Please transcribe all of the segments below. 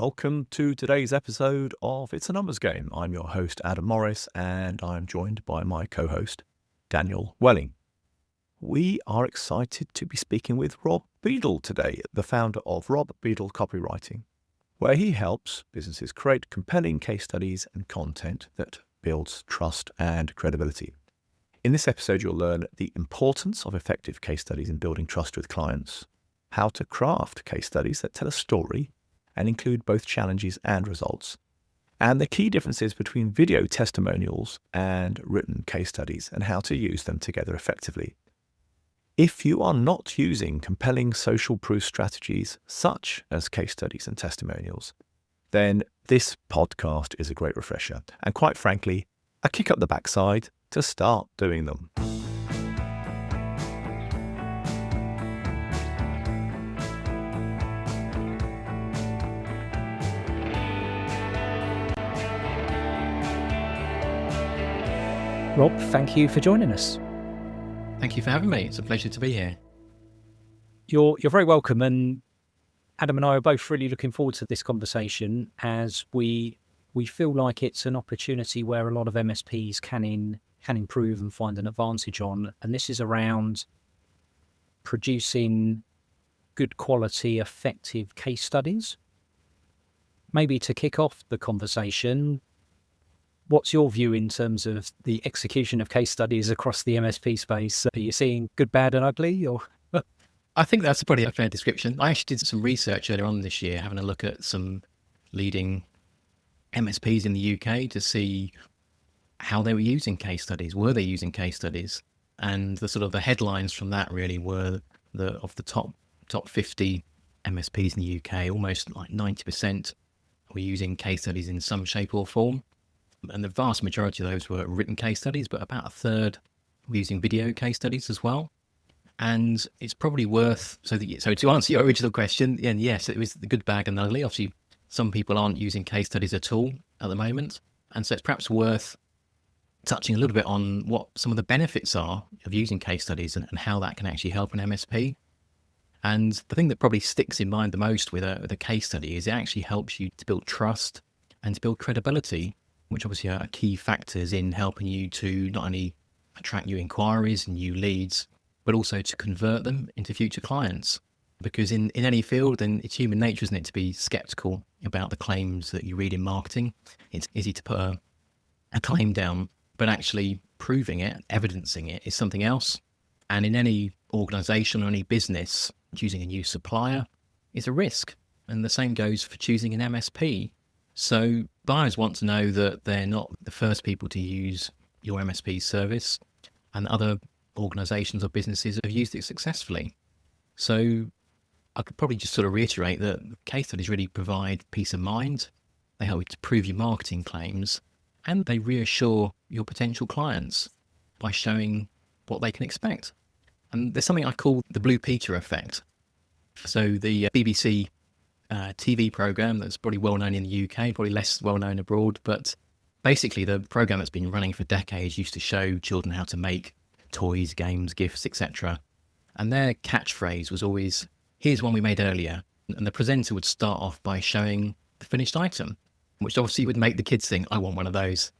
Welcome to today's episode of It's a Numbers Game. I'm your host, Adam Morris, and I'm joined by my co-host, Daniel Welling. We are excited to be speaking with Rob Beadle today, the founder of Rob Beadle Copywriting, where he helps businesses create compelling case studies and content that builds trust and credibility. In this episode, you'll learn the importance of effective case studies in building trust with clients, how to craft case studies that tell a story and include both challenges and results, and the key differences between video testimonials and written case studies and how to use them together effectively. If you are not using compelling social proof strategies such as case studies and testimonials, then this podcast is a great refresher and, quite frankly, a kick up the backside to start doing them. Rob, thank you for joining us. Thank you for having me. It's a pleasure to be here. You're very welcome, and Adam and I are both really looking forward to this conversation as we feel like it's an opportunity where a lot of MSPs can improve and find an advantage on, and this is around producing good quality, effective case studies. Maybe to kick off the conversation, what's your view in terms of the execution of case studies across the MSP space? Are you seeing good, bad and ugly? Or I think that's probably a fair description. I actually did some research earlier on this year, having a look at some leading MSPs in the UK to see how they were using case studies. Were they using case studies? And the headlines from that really were of the top 50 MSPs in the UK, almost like 90% were using case studies in some shape or form. And the vast majority of those were written case studies, but about a third were using video case studies as well. And it's probably worth, so to answer your original question, and yes, it was the good, bad and ugly. Obviously, some people aren't using case studies at all at the moment. And so it's perhaps worth touching a little bit on what some of the benefits are of using case studies and how that can actually help an MSP. And the thing that probably sticks in mind the most with a case study is it actually helps you to build trust and to build credibility, which obviously are key factors in helping you to not only attract new inquiries and new leads, but also to convert them into future clients. Because in any field, then it's human nature, isn't it, to be skeptical about the claims that you read in marketing. It's easy to put a claim down, but actually proving it, evidencing it is something else. And in any organization or any business, choosing a new supplier is a risk. And the same goes for choosing an MSP. So buyers want to know that they're not the first people to use your MSP service, and other organizations or businesses have used it successfully. So I could probably just reiterate that case studies really provide peace of mind. They help you to prove your marketing claims, and they reassure your potential clients by showing what they can expect. And there's something I call the Blue Peter effect. So the BBC TV program that's probably well known in the UK, probably less well known abroad, but basically the program that's been running for decades used to show children how to make toys, games, gifts, etc. And their catchphrase was always, "Here's one we made earlier." And the presenter would start off by showing the finished item, which obviously would make the kids think, "I want one of those."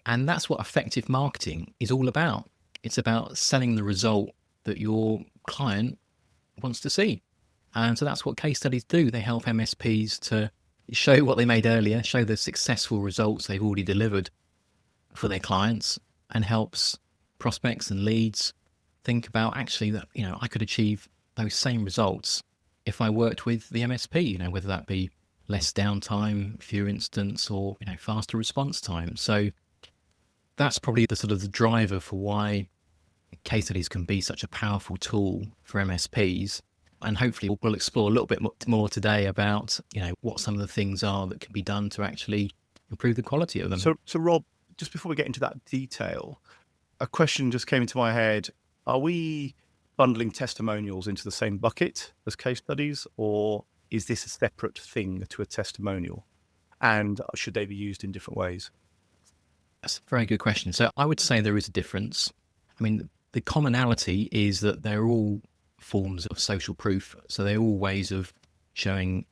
And that's what effective marketing is all about. It's about selling the result that your client wants to see. And so that's what case studies do. They help MSPs to show what they made earlier, show the successful results they've already delivered for their clients, and helps prospects and leads think about actually that, I could achieve those same results if I worked with the MSP, whether that be less downtime, fewer incidents, or, faster response time. So that's probably the driver for why case studies can be such a powerful tool for MSPs. And hopefully we'll explore a little bit more today about, what some of the things are that can be done to actually improve the quality of them. So Rob, just before we get into that detail, a question just came into my head. Are we bundling testimonials into the same bucket as case studies, or is this a separate thing to a testimonial? And should they be used in different ways? That's a very good question. So I would say there is a difference. I mean, the commonality is that they're all forms of social proof. So they're all ways of showing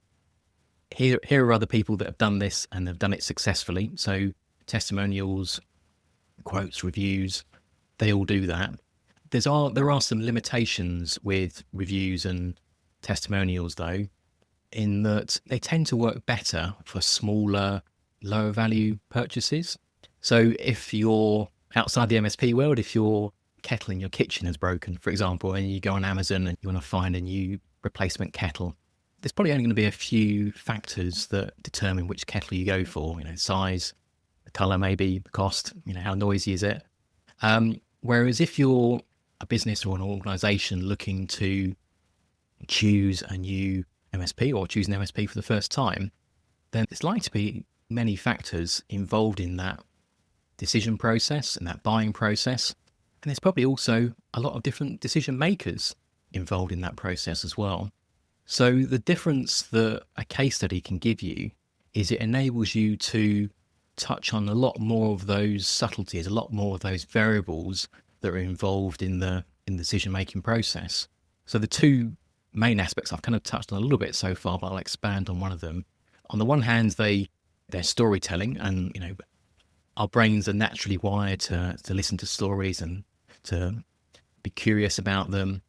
here are other people that have done this and have done it successfully. So testimonials, quotes, reviews, they all do that. There are some limitations with reviews and testimonials, though, in that they tend to work better for smaller, lower value purchases. So if you're outside the MSP world, if your kettle in your kitchen is broken, for example, and you go on Amazon and you want to find a new replacement kettle, there's probably only going to be a few factors that determine which kettle you go for, size, the color, maybe the cost, how noisy is it. Whereas if you're a business or an organization looking to choose a new MSP or choose an MSP for the first time, then there's likely to be many factors involved in that decision process and that buying process. And there's probably also a lot of different decision makers involved in that process as well. So the difference that a case study can give you is it enables you to touch on a lot more of those subtleties, a lot more of those variables that are involved in the decision-making process. So the two main aspects I've kind of touched on a little bit so far, but I'll expand on one of them. On the one hand, they're storytelling, and our brains are naturally wired to listen to stories and to be curious about them,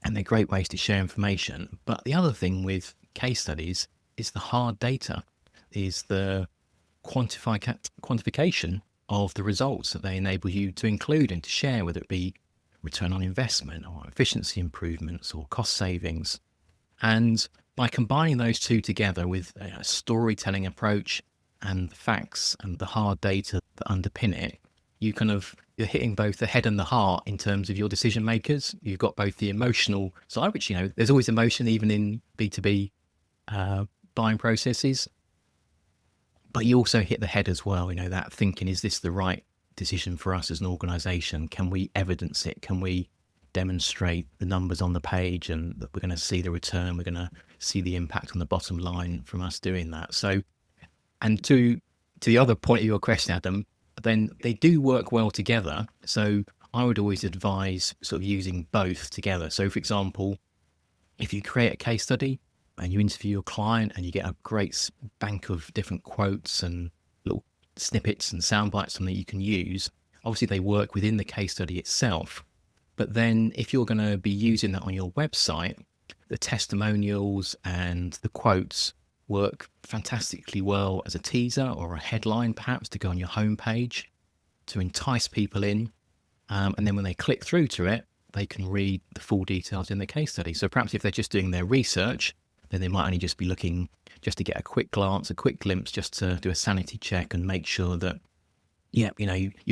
and they're great ways to share information. But the other thing with case studies is the hard data, is the quantification of the results that they enable you to include and to share, whether it be return on investment or efficiency improvements or cost savings. And by combining those two together with a storytelling approach and the facts and the hard data that underpin it, you're hitting both the head and the heart in terms of your decision makers. You've got both the emotional side, which, there's always emotion even in B2B buying processes, but you also hit the head as well, that thinking, is this the right decision for us as an organization? Can we evidence it? Can we demonstrate the numbers on the page and that we're going to see the return? We're going to see the impact on the bottom line from us doing that. So, and to the other point of your question, Adam, then they do work well together. So I would always advise sort of using both together. So for example, if you create a case study and you interview your client and you get a great bank of different quotes and little snippets and sound bites that you can use, obviously they work within the case study itself. But then if you're going to be using that on your website, the testimonials and the quotes work fantastically well as a teaser or a headline, perhaps, to go on your homepage to entice people in. And then when they click through to it, they can read the full details in the case study. So perhaps if they're just doing their research, then they might only just be looking just to get a quick glance, a quick glimpse, just to do a sanity check and make sure that, you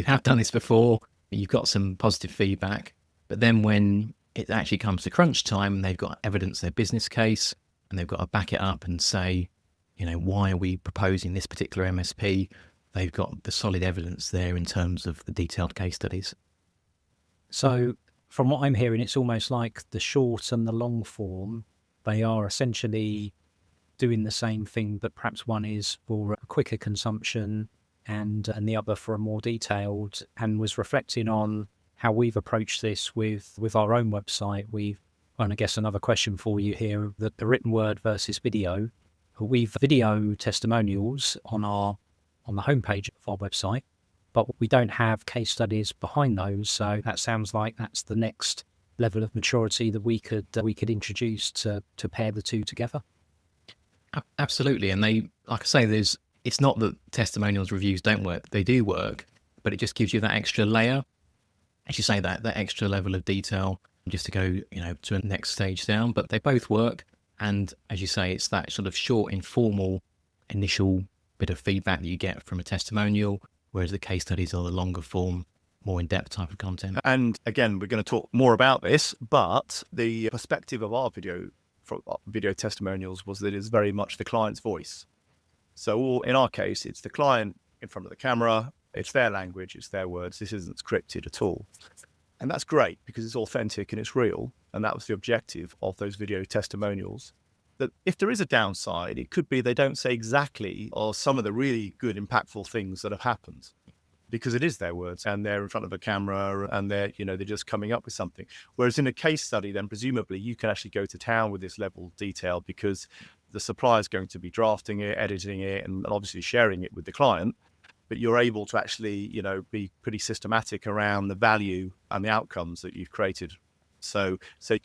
have done this before, you've got some positive feedback. But then when it actually comes to crunch time and they've got to evidence their business case and they've got to back it up and say, why are we proposing this particular MSP? They've got the solid evidence there in terms of the detailed case studies. So from what I'm hearing, it's almost like the short and the long form, they are essentially doing the same thing, but perhaps one is for a quicker consumption and the other for a more detailed, and was reflecting on how we've approached this with our own website. And I guess another question for you here, the written word versus video. We've video testimonials on the homepage of our website, but we don't have case studies behind those. So that sounds like that's the next level of maturity that we could introduce to pair the two together. Absolutely. And they, like I say, it's not that testimonials reviews don't work. They do work, but it just gives you that extra layer, as you say, that extra level of detail just to go, to a next stage down. But they both work. And as you say, it's that sort of short, informal, initial bit of feedback that you get from a testimonial, whereas the case studies are the longer form, more in-depth type of content. And again, we're going to talk more about this, but the perspective of our video testimonials was that it's very much the client's voice. So in our case, it's the client in front of the camera, it's their language, it's their words. This isn't scripted at all. And that's great because it's authentic and it's real. And that was the objective of those video testimonials. That if there is a downside, it could be they don't say exactly or some of the really good, impactful things that have happened, because it is their words and they're in front of a camera and they're just coming up with something. Whereas in a case study, then presumably you can actually go to town with this level of detail because the supplier's going to be drafting it, editing it, and obviously sharing it with the client. But you're able to actually, be pretty systematic around the value and the outcomes that you've created. So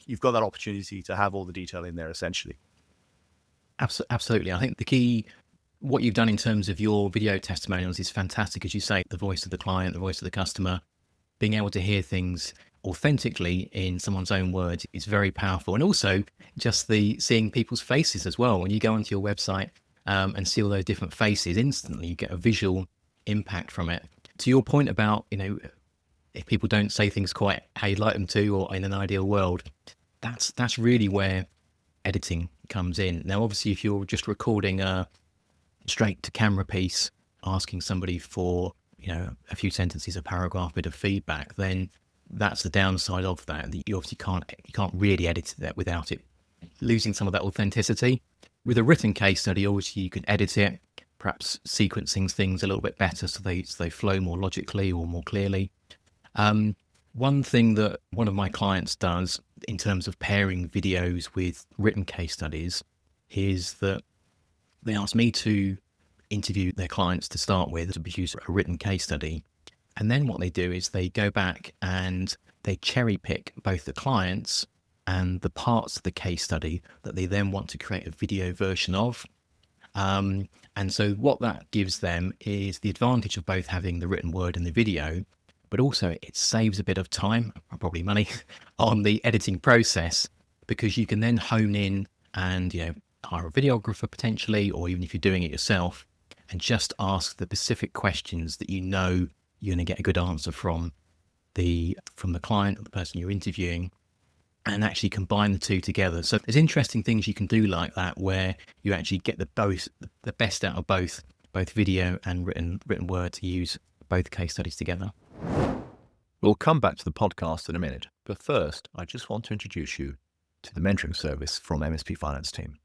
you've got that opportunity to have all the detail in there, essentially. Absolutely. I think the key, what you've done in terms of your video testimonials is fantastic. As you say, the voice of the client, the voice of the customer, being able to hear things authentically in someone's own words is very powerful. And also just the seeing people's faces as well. When you go onto your website and see all those different faces, instantly you get a visual impact from it. To your point about, if people don't say things quite how you'd like them to, or in an ideal world, that's really where editing comes in. Now, obviously, if you're just recording a straight to camera piece, asking somebody for, a few sentences, a paragraph, bit of feedback, then that's the downside of that. You obviously can't really edit that without it losing some of that authenticity. With a written case study, obviously you can edit it, perhaps sequencing things a little bit better so they flow more logically or more clearly. One thing that one of my clients does in terms of pairing videos with written case studies is that they ask me to interview their clients to start with, to produce a written case study. And then what they do is they go back and they cherry pick both the clients and the parts of the case study that they then want to create a video version of. And so what that gives them is the advantage of both having the written word and the video, but also it saves a bit of time, probably money, on the editing process, because you can then hone in and, hire a videographer potentially, or even if you're doing it yourself, and just ask the specific questions that you're going to get a good answer from the client or the person you're interviewing, and actually combine the two together. So there's interesting things you can do like that, where you actually get the best out of both video and written word to use both case studies together. We'll come back to the podcast in a minute, but first, I just want to introduce you to the mentoring service from MSP Finance Team.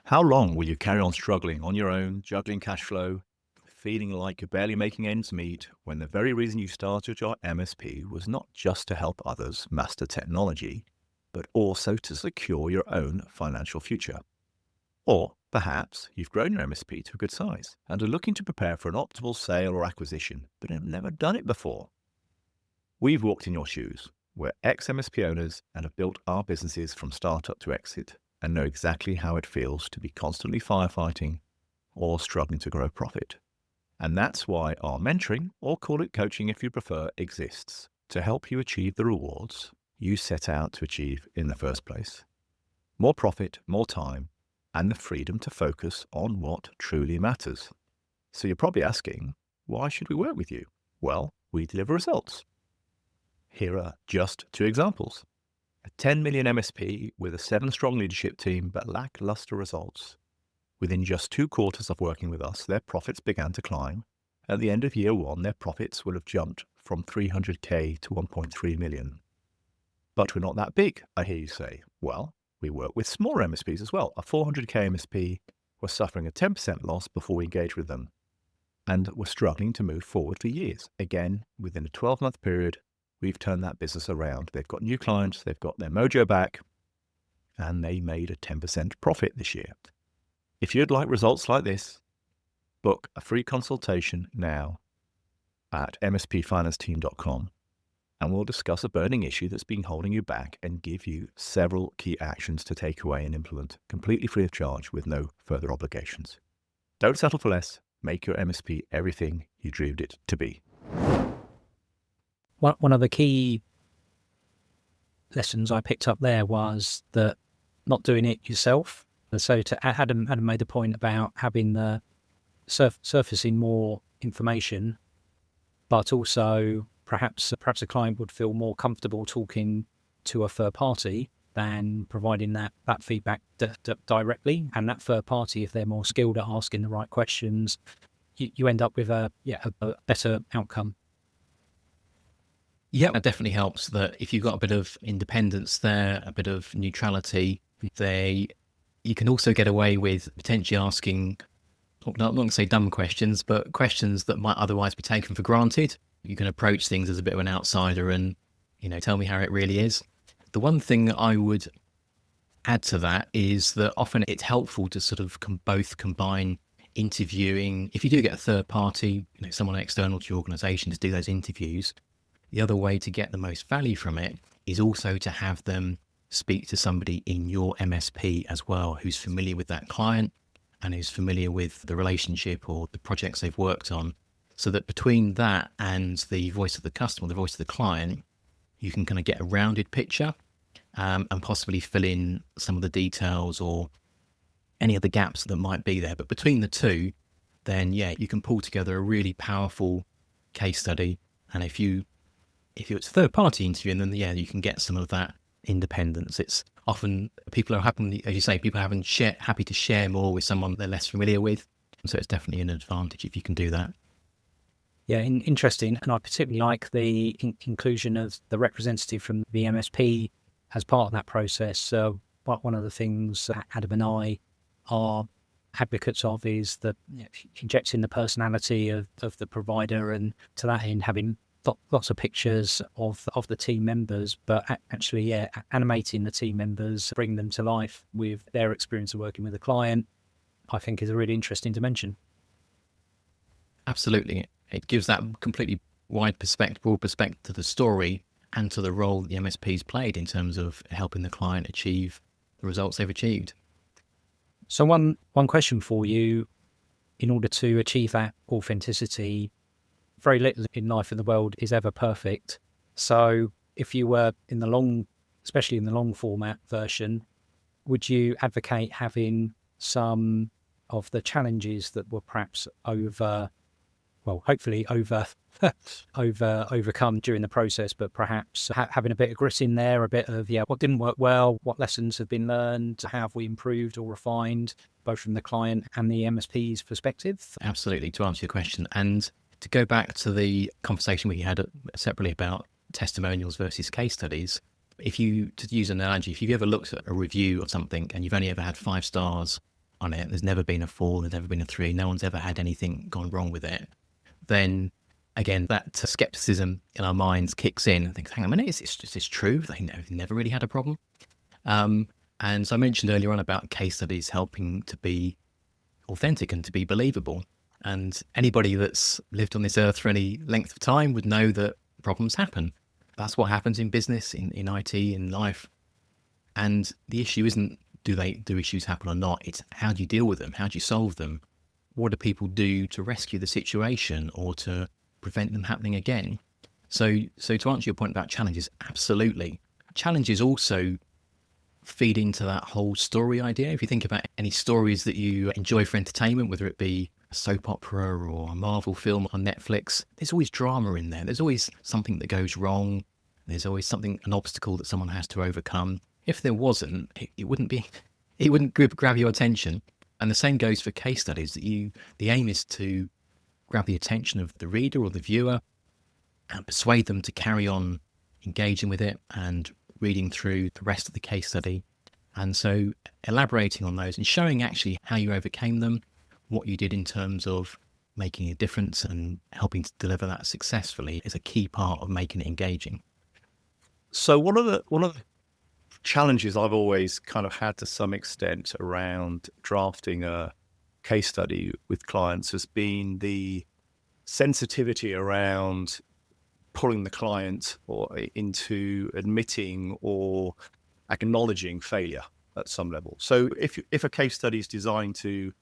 How long will you carry on struggling on your own, juggling cash flow, feeling like you're barely making ends meet, when the very reason you started your MSP was not just to help others master technology, but also to secure your own financial future? Or perhaps you've grown your MSP to a good size and are looking to prepare for an optimal sale or acquisition, but have never done it before. We've walked in your shoes. We're ex-MSP owners and have built our businesses from startup to exit, and know exactly how it feels to be constantly firefighting or struggling to grow profit. And that's why our mentoring, or call it coaching if you prefer, exists to help you achieve the rewards you set out to achieve in the first place. More profit, more time, and the freedom to focus on what truly matters. So you're probably asking, why should we work with you? Well, we deliver results. Here are just two examples. A 10 million MSP with a 7-strong leadership team, but lackluster results. Within just 2 quarters of working with us, their profits began to climb. At the end of year 1, their profits will have jumped from 300k to 1.3 million. But we're not that big, I hear you say. Well, we work with smaller MSPs as well. A 400k MSP was suffering a 10% loss before we engaged with them, and were struggling to move forward for years. Again, within a 12-month period, we've turned that business around. They've got new clients, they've got their mojo back, and they made a 10% profit this year. If you'd like results like this, book a free consultation now at mspfinanceteam.com, and we'll discuss a burning issue that's been holding you back and give you several key actions to take away and implement completely free of charge with no further obligations. Don't settle for less. Make your MSP everything you dreamed it to be. One of the key lessons I picked up there was that not doing it yourself. So to Adam made the point about having the surfacing more information, but also perhaps a client would feel more comfortable talking to a third party than providing that feedback directly. And that third party, if they're more skilled at asking the right questions, you end up with a better outcome. Yeah, that definitely helps. That if you've got a bit of independence there, a bit of neutrality, you can also get away with potentially asking, I'm not going to say dumb questions, but questions that might otherwise be taken for granted. You can approach things as a bit of an outsider and, tell me how it really is. The one thing I would add to that is that often it's helpful to sort of both combine interviewing. If you do get a third party, someone external to your organization to do those interviews, the other way to get the most value from it is also to have them speak to somebody in your MSP as well, who's familiar with that client and who's familiar with the relationship or the projects they've worked on, so that between that and the voice of the customer, the voice of the client, you can kind of get a rounded picture, and possibly fill in some of the details or any of the gaps that might be there. But between the two, then you can pull together a really powerful case study. And if it's a third party interview, then you can get some of that independence. It's often people are happy, as you say, happy to share more with someone they're less familiar with. So it's definitely an advantage if you can do that. Yeah, interesting. And I particularly like the inclusion of the representative from the MSP as part of that process. But one of the things Adam and I are advocates of is that injecting the personality of the provider, and to that end, having lots of pictures of the team members, but actually, animating the team members, bring them to life with their experience of working with a client, I think is a really interesting dimension. Absolutely. It gives that completely broad perspective to the story and to the role the MSP's played in terms of helping the client achieve the results they've achieved. So one question for you: in order to achieve that authenticity, very little in life in the world is ever perfect. So if you were especially in the long format version, would you advocate having some of the challenges that were perhaps hopefully overcome during the process, but perhaps having a bit of grit in there, a bit of, what didn't work well, what lessons have been learned, how have we improved or refined, both from the client and the MSP's perspective? Absolutely, to answer your question. And to go back to the conversation we had separately about testimonials versus case studies, to use an analogy, if you've ever looked at a review of something and you've only ever had 5 stars on it, there's never been a 4, there's never been a 3, no one's ever had anything gone wrong with it, then again, that skepticism in our minds kicks in and thinks, hang on a minute, is this true? They've never really had a problem. And so I mentioned earlier on about case studies helping to be authentic and to be believable. And anybody that's lived on this earth for any length of time would know that problems happen. That's what happens in business, in IT, in life. And the issue isn't do issues happen or not? It's how do you deal with them? How do you solve them? What do people do to rescue the situation or to prevent them happening again? So to answer your point about challenges, absolutely. Challenges also feed into that whole story idea. If you think about any stories that you enjoy for entertainment, whether it be a soap opera or a Marvel film on Netflix, there's always drama in there. There's always something that goes wrong. There's always an obstacle that someone has to overcome. If there wasn't, it wouldn't grab your attention. And the same goes for case studies. The aim is to grab the attention of the reader or the viewer and persuade them to carry on engaging with it and reading through the rest of the case study. And so elaborating on those and showing actually how you overcame them, what you did in terms of making a difference and helping to deliver that successfully is a key part of making it engaging. So one of the challenges I've always kind of had to some extent around drafting a case study with clients has been the sensitivity around pulling the client into admitting or acknowledging failure at some level. So if a case study is designed to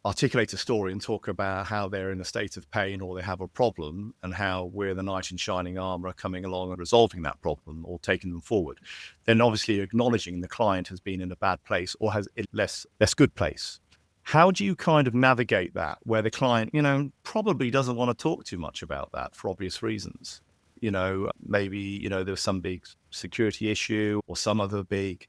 articulate a story and talk about how they're in a state of pain or they have a problem and how we're the knight in shining armor coming along and resolving that problem or taking them forward, then obviously acknowledging the client has been in a bad place or has a less good place. How do you kind of navigate that where the client, probably doesn't want to talk too much about that for obvious reasons? Maybe, there's some big security issue or some other big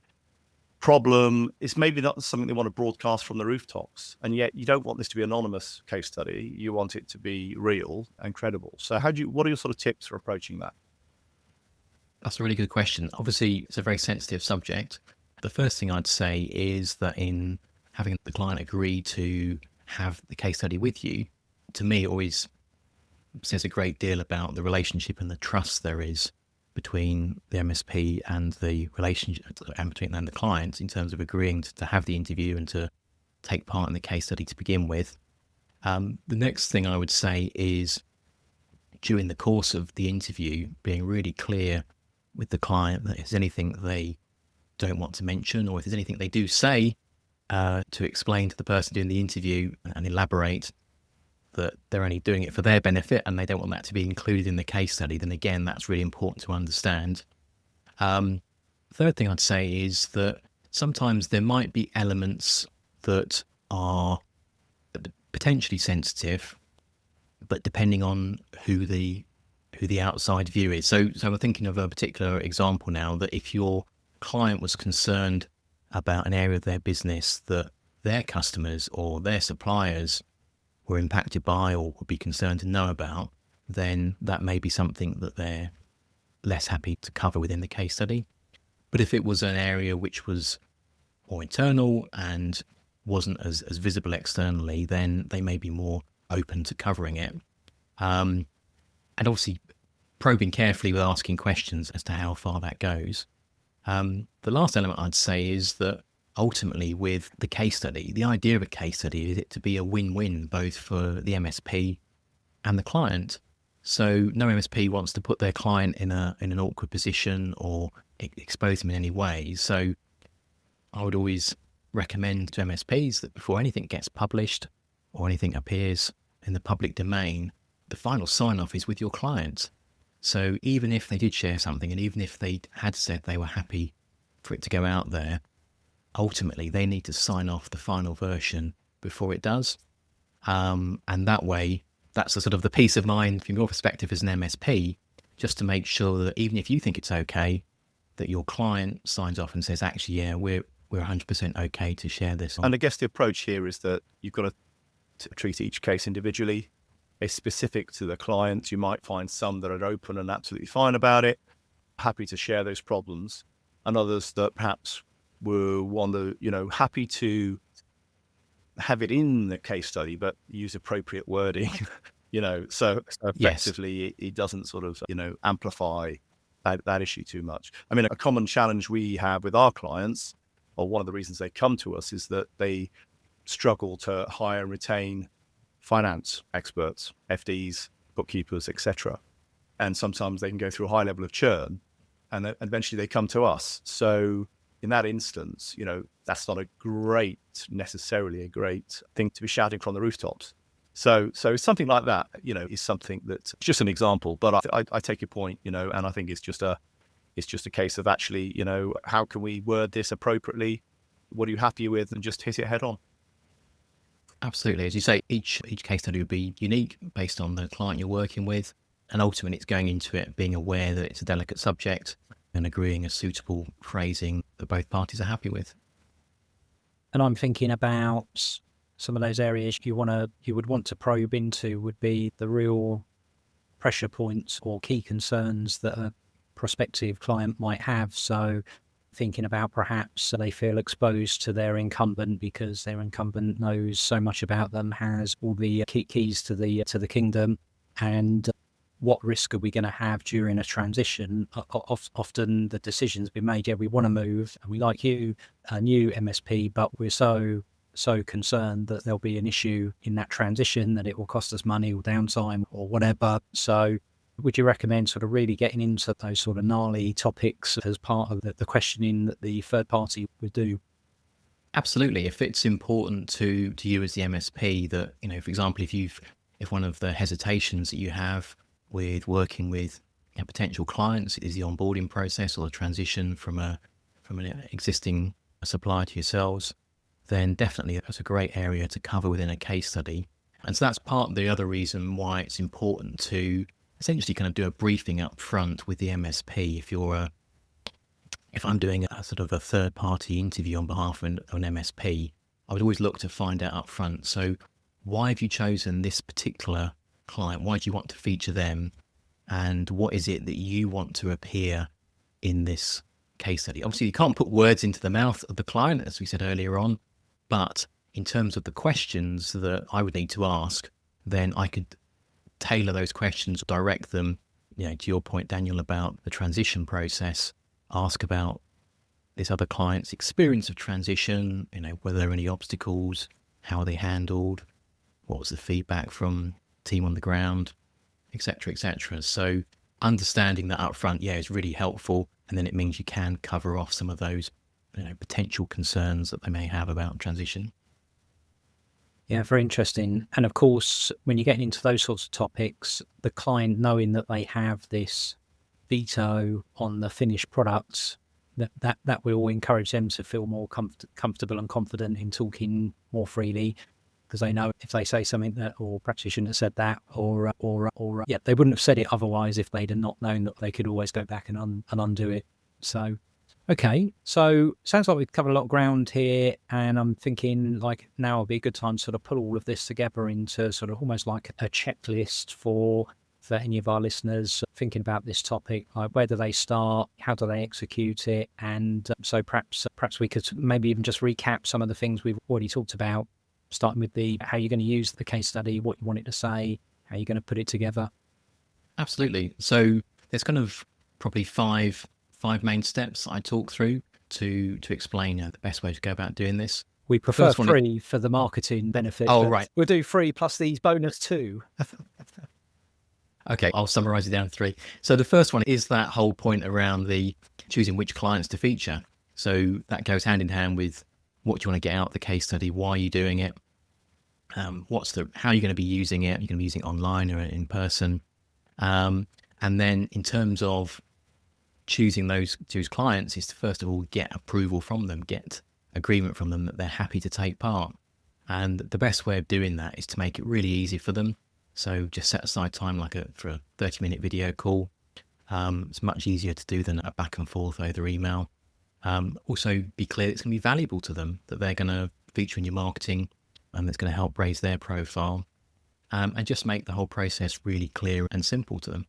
problem. It's maybe not something they want to broadcast from the rooftops. And yet you don't want this to be an anonymous case study. You want it to be real and credible. So what are your sort of tips for approaching that? That's a really good question. Obviously, it's a very sensitive subject. The first thing I'd say is that in having the client agree to have the case study with you, to me, it always says a great deal about the relationship and the trust there is between the MSP and the relationship, and between them and the client, in terms of agreeing to have the interview and to take part in the case study to begin with. The next thing I would say is, during the course of the interview, being really clear with the client that if there's anything that they don't want to mention, or if there's anything they do say, to explain to the person doing the interview and elaborate that they're only doing it for their benefit and they don't want that to be included in the case study, then again, that's really important to understand. Third thing I'd say is that sometimes there might be elements that are potentially sensitive, but depending on who the outside view is. So I'm thinking of a particular example now, that if your client was concerned about an area of their business that their customers or their suppliers were impacted by or would be concerned to know about, then that may be something that they're less happy to cover within the case study. But if it was an area which was more internal and wasn't as visible externally, then they may be more open to covering it. And obviously probing carefully with asking questions as to how far that goes. The last element I'd say is that ultimately with the case study, the idea of a case study is it to be a win-win both for the MSP and the client. So no MSP wants to put their client in an awkward position or expose them in any way. So I would always recommend to MSPs that before anything gets published or anything appears in the public domain, the final sign-off is with your client. So even if they did share something, and even if they had said they were happy for it to go out there, ultimately they need to sign off the final version before it does. And that way, that's the sort of the peace of mind from your perspective as an MSP, just to make sure that even if you think it's okay, that your client signs off and says, actually, yeah, we're 100% okay to share this. And I guess the approach here is that you've got to treat each case individually. It's specific to the client. You might find some that are open and absolutely fine about it, happy to share those problems, and others that perhaps were happy to have it in the case study, but use appropriate wording, so effectively it doesn't sort of, amplify that issue too much. I mean, a common challenge we have with our clients, or one of the reasons they come to us, is that they struggle to hire and retain finance experts, FDs, bookkeepers, etc. And sometimes they can go through a high level of churn, and eventually they come to us. So in that instance, that's not necessarily a great thing to be shouting from the rooftops. So something like that, is something that's just an example. But I take your point, and I think it's just a case of actually, how can we word this appropriately? What are you happy with? And just hit it head on. Absolutely. As you say, each case study would be unique based on the client you're working with. And ultimately, it's going into it being aware that it's a delicate subject and agreeing a suitable phrasing that both parties are happy with. And I'm thinking about some of those areas you would want to probe into would be the real pressure points or key concerns that a prospective client might have. So thinking about perhaps they feel exposed to their incumbent because their incumbent knows so much about them, has all the keys to the kingdom, and what risk are we going to have during a transition? Often the decision's been made, yeah, we want to move and we like you, a new MSP, but we're so concerned that there'll be an issue in that transition, that it will cost us money or downtime or whatever. So would you recommend sort of really getting into those sort of gnarly topics as part of the questioning that the third party would do? Absolutely. If it's important to you as the MSP that, for example, if one of the hesitations that you have with working with potential clients is the onboarding process or the transition from an existing supplier to yourselves, then definitely that's a great area to cover within a case study. And so that's part of the other reason why it's important to essentially kind of do a briefing up front with the MSP. If I'm doing a sort of a third party interview on behalf of an MSP, I would always look to find out up front. So why have you chosen this particular client? Why do you want to feature them? And what is it that you want to appear in this case study? Obviously, you can't put words into the mouth of the client, as we said earlier on, but in terms of the questions that I would need to ask, then I could tailor those questions, direct them to your point, Daniel, about the transition process, ask about this other client's experience of transition, were there any obstacles, how are they handled, what was the feedback from team on the ground, etc., etc. So understanding that up front, is really helpful. And then it means you can cover off some of those, potential concerns that they may have about transition. Yeah, very interesting. And of course, when you're getting into those sorts of topics, the client knowing that they have this veto on the finished products, that will encourage them to feel more comfortable and confident in talking more freely, because they know if they say something that, or perhaps you shouldn't have said that, or they wouldn't have said it otherwise if they'd have not known that they could always go back and undo it. So, okay. So sounds like we've covered a lot of ground here, and I'm thinking like now would be a good time to sort of put all of this together into sort of almost like a checklist for any of our listeners thinking about this topic. Like, where do they start? How do they execute it? And so perhaps we could maybe even just recap some of the things we've already talked about, starting with how you're going to use the case study, what you want it to say, how you're going to put it together. Absolutely. So there's kind of probably five main steps I talk through to explain the best way to go about doing this. We prefer free for the marketing benefit. Oh, right. We'll do free plus these bonus too. Okay, I'll summarize it down to 3. So the first one is that whole point around the choosing which clients to feature. So that goes hand in hand with what do you want to get out of the case study? Why are you doing it? How are you going to be using it? Are you going to be using it online or in person? And then in terms of choosing those clients is to first of all get approval from them, get agreement from them that they're happy to take part. And the best way of doing that is to make it really easy for them. So just set aside time for a 30-minute video call. It's much easier to do than a back and forth over email. Also be clear it's going to be valuable to them, that they're going to feature in your marketing and that's going to help raise their profile. And just make the whole process really clear and simple to them.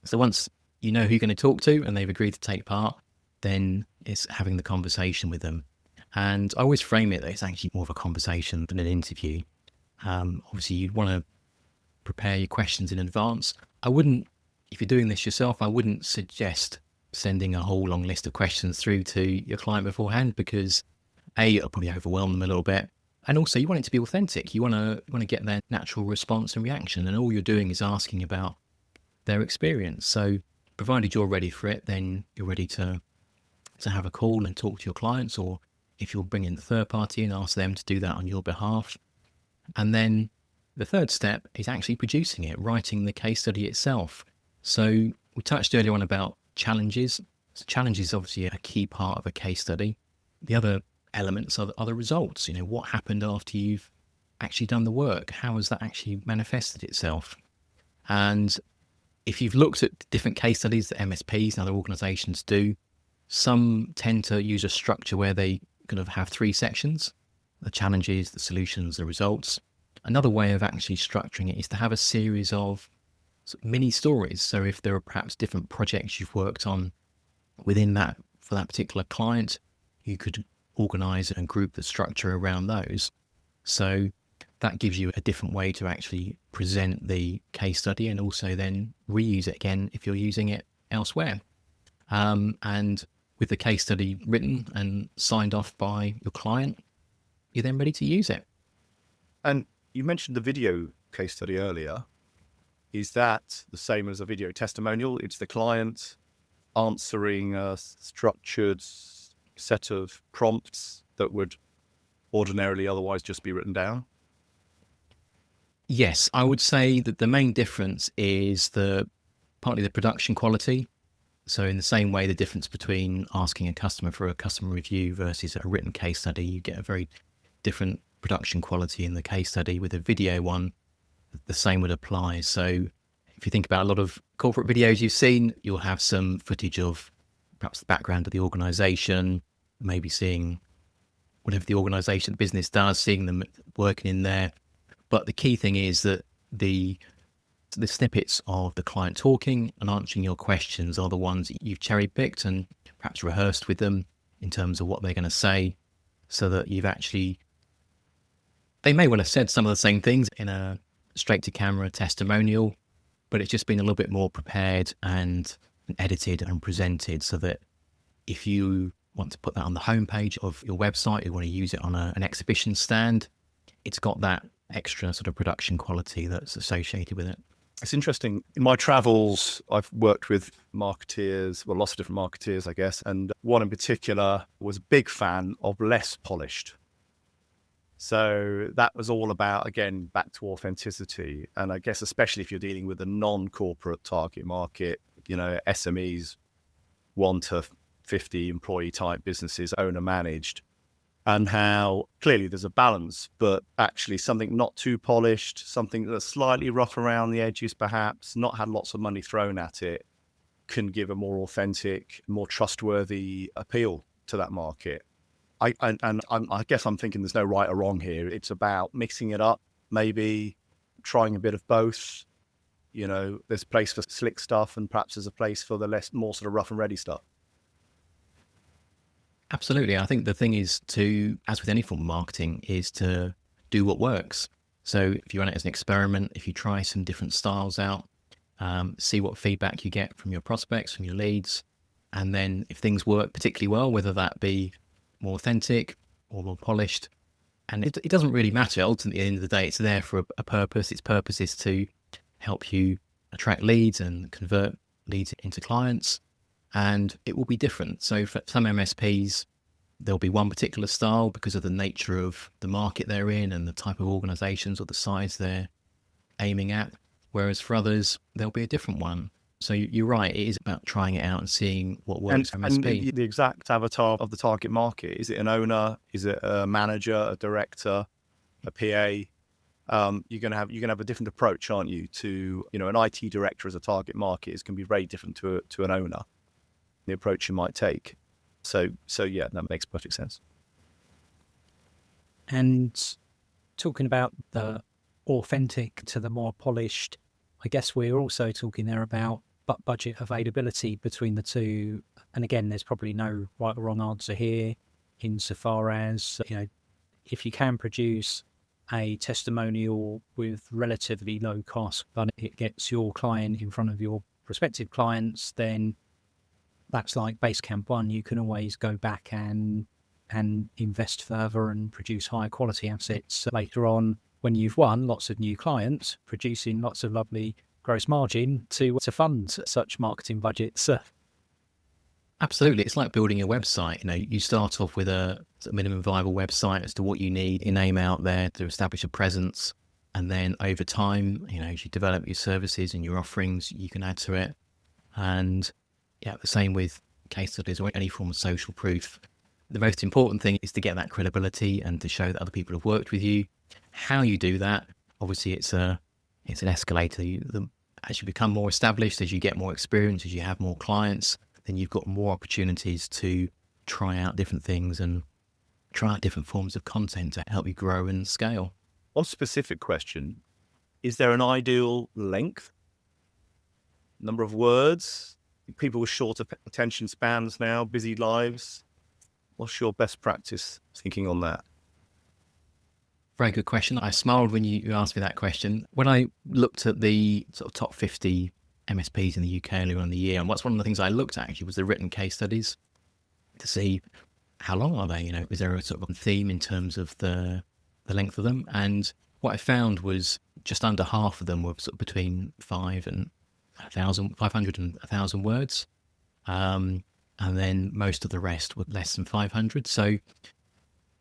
So once you know who you're going to talk to and they've agreed to take part, then it's having the conversation with them. And I always frame it that it's actually more of a conversation than an interview. Obviously, you'd want to prepare your questions in advance. If you're doing this yourself, I wouldn't suggest sending a whole long list of questions through to your client beforehand, because it'll probably overwhelm them a little bit. And also you want it to be authentic. You want to get their natural response and reaction. And all you're doing is asking about their experience. So provided you're ready for it, then you're ready to have a call and talk to your clients, or if you'll bring in the third party and ask them to do that on your behalf. And then the third step is actually producing it, writing the case study itself. So we touched earlier on about challenges. So challenges is obviously a key part of a case study. The other elements are the results. What happened after you've actually done the work? How has that actually manifested itself? And if you've looked at different case studies that MSPs and other organizations do, some tend to use a structure where they kind of have 3 sections: the challenges, the solutions, the results. Another way of actually structuring it is to have a series of mini stories. So if there are perhaps different projects you've worked on within that for that particular client, you could organize and group the structure around those. So that gives you a different way to actually present the case study, and also then reuse it again if you're using it elsewhere. And with the case study written and signed off by your client, you're then ready to use it. And you mentioned the video case study earlier. Is that the same as a video testimonial? It's the client answering a structured set of prompts that would ordinarily otherwise just be written down? Yes, I would say that the main difference is partly the production quality. So in the same way, the difference between asking a customer for a customer review versus a written case study, you get a very different production quality in the case study. With a video one, the same would apply. So if you think about a lot of corporate videos you've seen, you'll have some footage of perhaps the background of the organization, maybe seeing whatever the organization, the business does, seeing them working in there. But the key thing is that the snippets of the client talking and answering your questions are the ones that you've cherry picked and perhaps rehearsed with them in terms of what they're going to say, so that they may well have said some of the same things in a straight to camera testimonial, but it's just been a little bit more prepared and edited and presented so that if you want to put that on the homepage of your website, you want to use it on an exhibition stand, it's got that extra sort of production quality that's associated with it. It's interesting. In my travels, I've worked with marketeers, well, lots of different marketeers, I guess. And one in particular was a big fan of less polished. So that was all about, again, back to authenticity. And I guess, especially if you're dealing with a non-corporate target market, SMEs, 1 to 50 employee type businesses, owner managed, and how clearly there's a balance, but actually something not too polished, something that's slightly rough around the edges, perhaps not had lots of money thrown at it, can give a more authentic, more trustworthy appeal to that market. I guess I'm thinking there's no right or wrong here. It's about mixing it up, maybe trying a bit of both. There's a place for slick stuff, and perhaps there's a place for the more sort of rough and ready stuff. Absolutely. I think the thing is to, as with any form of marketing, is to do what works. So if you run it as an experiment, if you try some different styles out, see what feedback you get from your prospects, from your leads, and then if things work particularly well, whether that be more authentic or more polished, and it doesn't really matter. Ultimately, at the end of the day, it's there for a purpose. Its purpose is to help you attract leads and convert leads into clients. And it will be different. So for some MSPs, there'll be one particular style because of the nature of the market they're in and the type of organizations or the size they're aiming at. Whereas for others, there'll be a different one. So you're right. It is about trying it out and seeing what works for MSP. And the exact avatar of the target market, is it an owner? Is it a manager, a director, a PA? You're going to have a different approach, aren't you? To, an IT director as a target market is going to be very different to an owner. The approach you might take. So yeah, that makes perfect sense. And talking about the authentic to the more polished, I guess we're also talking there about budget availability between the two. And again, there's probably no right or wrong answer here insofar as, if you can produce a testimonial with relatively low cost, but it gets your client in front of your prospective clients, then that's like Basecamp 1. You can always go back and invest further and produce higher quality assets later on when you've won lots of new clients, producing lots of lovely gross margin to fund such marketing budgets. Absolutely. It's like building a website. You start off with a minimum viable website as to what you need, your name out there to establish a presence. And then over time, as you develop your services and your offerings, you can add to it. And yeah, the same with case studies or any form of social proof. The most important thing is to get that credibility and to show that other people have worked with you. How you do that, obviously, it's an escalator. As you become more established, as you get more experience, as you have more clients, then you've got more opportunities to try out different things and try out different forms of content to help you grow and scale. One specific question: is there an ideal length, number of words? People with shorter attention spans now, busy lives. What's your best practice thinking on that? Very good question. I smiled when you asked me that question. When I looked at the sort of top 50 MSPs in the UK earlier in the year, and what's one of the things I looked at actually was the written case studies to see how long are they, is there a sort of theme in terms of the length of them? And what I found was just under half of them were sort of between 500 and 1,000 words. And then most of the rest were less than 500. So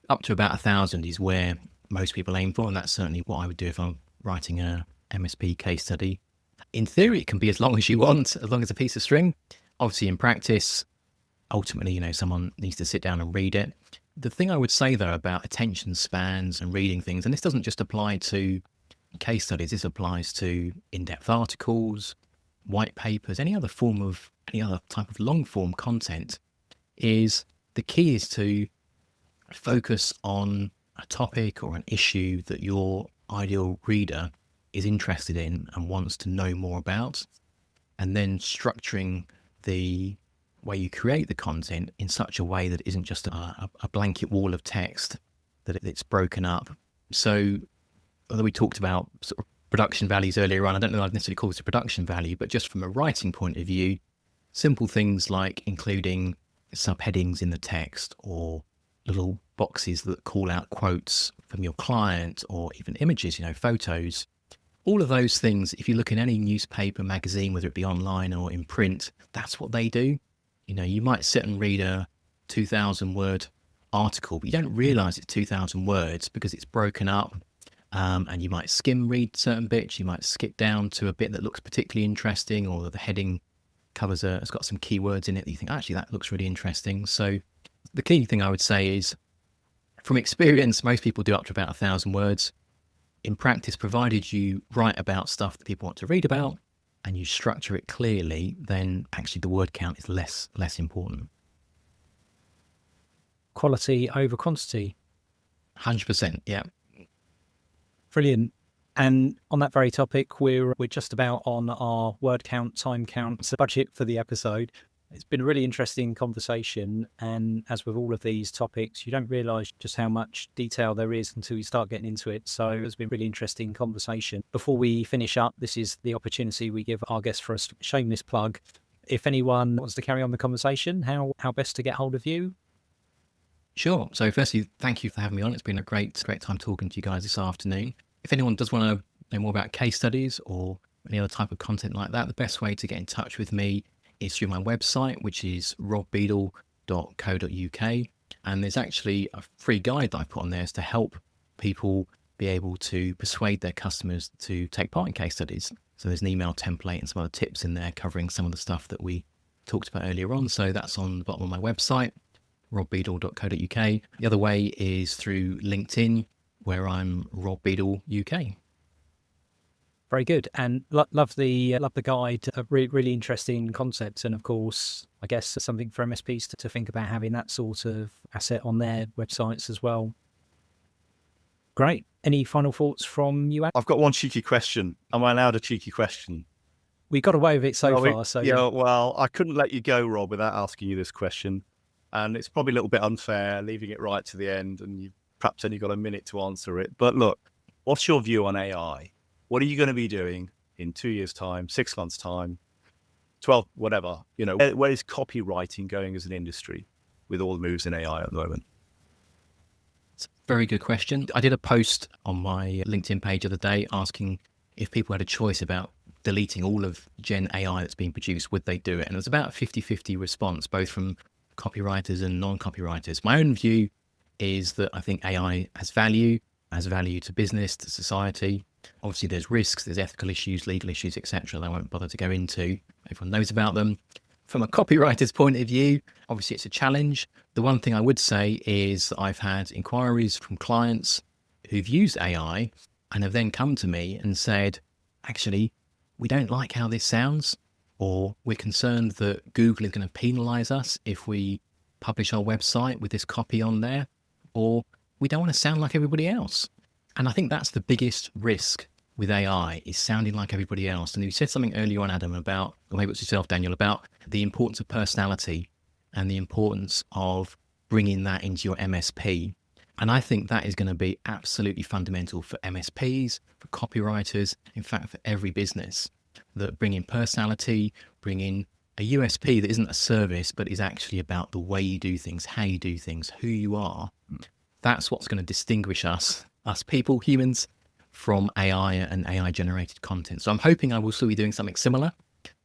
up to about 1,000 is where most people aim for. And that's certainly what I would do if I'm writing a MSP case study. In theory, it can be as long as you want, as long as a piece of string. Obviously, in practice, ultimately, someone needs to sit down and read it. The thing I would say, though, about attention spans and reading things, and this doesn't just apply to case studies, this applies to in-depth articles, white papers, any other type of long form content, is the key is to focus on a topic or an issue that your ideal reader is interested in and wants to know more about, and then structuring the way you create the content in such a way that it isn't just a blanket wall of text, that it's broken up. So although we talked about sort of production values earlier on. I don't know if I'd necessarily call this a production value, but just from a writing point of view, simple things like including subheadings in the text or little boxes that call out quotes from your client or even images, photos. All of those things, if you look in any newspaper, magazine, whether it be online or in print, that's what they do. You might sit and read a 2,000 word article, but you don't realize it's 2,000 words because it's broken up. And you might skim read certain bits. You might skip down to a bit that looks particularly interesting, or the heading has got some keywords in it that you think, actually, that looks really interesting. So the key thing I would say is, from experience, most people do up to about 1,000 words. In practice, provided you write about stuff that people want to read about and you structure it clearly, then actually the word count is less important. Quality over quantity. 100%, yeah. Brilliant. And on that very topic, we're just about on our word count, time count budget for the episode. It's been a really interesting conversation. And as with all of these topics, you don't realise just how much detail there is until you start getting into it. So it's been a really interesting conversation. Before we finish up, this is the opportunity we give our guests for a shameless plug. If anyone wants to carry on the conversation, how best to get hold of you? Sure. So firstly, thank you for having me on. It's been a great time talking to you guys this afternoon. If anyone does want to know more about case studies or any other type of content like that, the best way to get in touch with me is through my website, which is robbeadle.co.uk. And there's actually a free guide that I put on there to help people be able to persuade their customers to take part in case studies. So there's an email template and some other tips in there covering some of the stuff that we talked about earlier on. So that's on the bottom of my website, robbeadle.co.uk. The other way is through LinkedIn, where I'm Rob Beadle UK. Very good. And love the guide, a really interesting concept. And of course, I guess something for MSPs to think about, having that sort of asset on their websites as well. Great. Any final thoughts from you, Adam? I've got one cheeky question. Am I allowed a cheeky question? We got away with it so far. So yeah, well, I couldn't let you go, Rob, without asking you this question. And it's probably a little bit unfair, leaving it right to the end, and you've perhaps only got a minute to answer it. But look, what's your view on AI? What are you going to be doing in 2 years' time, 6 months' time, 12, whatever? Where is copywriting going as an industry with all the moves in AI at the moment? It's a very good question. I did a post on my LinkedIn page the other day asking if people had a choice about deleting all of Gen AI that's being produced, would they do it? And it was about a 50-50 response, both from copywriters and non-copywriters. My own view is that I think AI has value to business, to society. Obviously, there's risks, there's ethical issues, legal issues, etc. that I won't bother to go into. Everyone knows about them. From a copywriter's point of view, obviously it's a challenge. The one thing I would say is that I've had inquiries from clients who've used AI and have then come to me and said, actually, we don't like how this sounds, or we're concerned that Google is going to penalize us if we publish our website with this copy on there, or we don't want to sound like everybody else. And I think that's the biggest risk with AI, is sounding like everybody else. And you said something earlier on, Adam, about, or maybe it's yourself, Daniel, about the importance of personality and the importance of bringing that into your MSP. And I think that is going to be absolutely fundamental for MSPs, for copywriters, in fact, for every business, that bring in personality, bring in a USP that isn't a service, but is actually about the way you do things, how you do things, who you are. That's what's going to distinguish us people, humans, from AI and AI-generated content. So I'm hoping I will still be doing something similar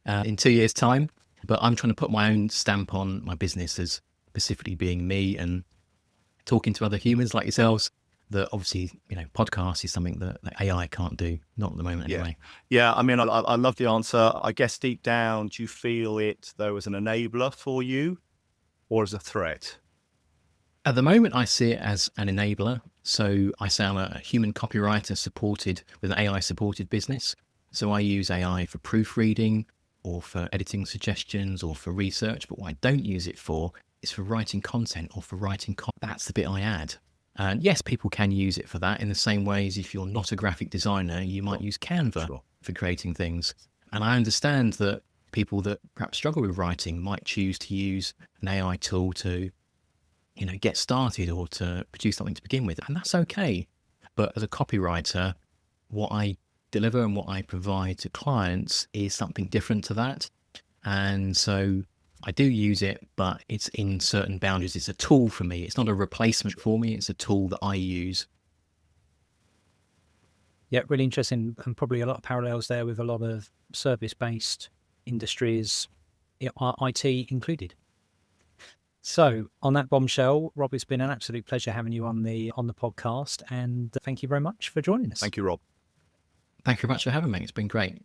in 2 years' time, but I'm trying to put my own stamp on my business as specifically being me and talking to other humans like yourselves. That obviously, podcast is something that AI can't do, not at the moment anyway. Yeah, I mean, I love the answer. I guess deep down, do you feel it, though, as an enabler for you or as a threat? At the moment, I see it as an enabler. So I say I'm a human copywriter supported with an AI-supported business. So I use AI for proofreading or for editing suggestions or for research. But what I don't use it for is for writing content or for writing That's the bit I add. And yes, people can use it for that in the same way as if you're not a graphic designer, you might use Canva for creating things. And I understand that people that perhaps struggle with writing might choose to use an AI tool to, get started or to produce something to begin with. And that's okay. But as a copywriter, what I deliver and what I provide to clients is something different to that. And so I do use it, but it's in certain boundaries. It's a tool for me. It's not a replacement for me. It's a tool that I use. Yeah, really interesting, and probably a lot of parallels there with a lot of service-based industries, IT included. So on that bombshell, Rob, it's been an absolute pleasure having you on the podcast, and thank you very much for joining us. Thank you, Rob. Thank you very much for having me. It's been great.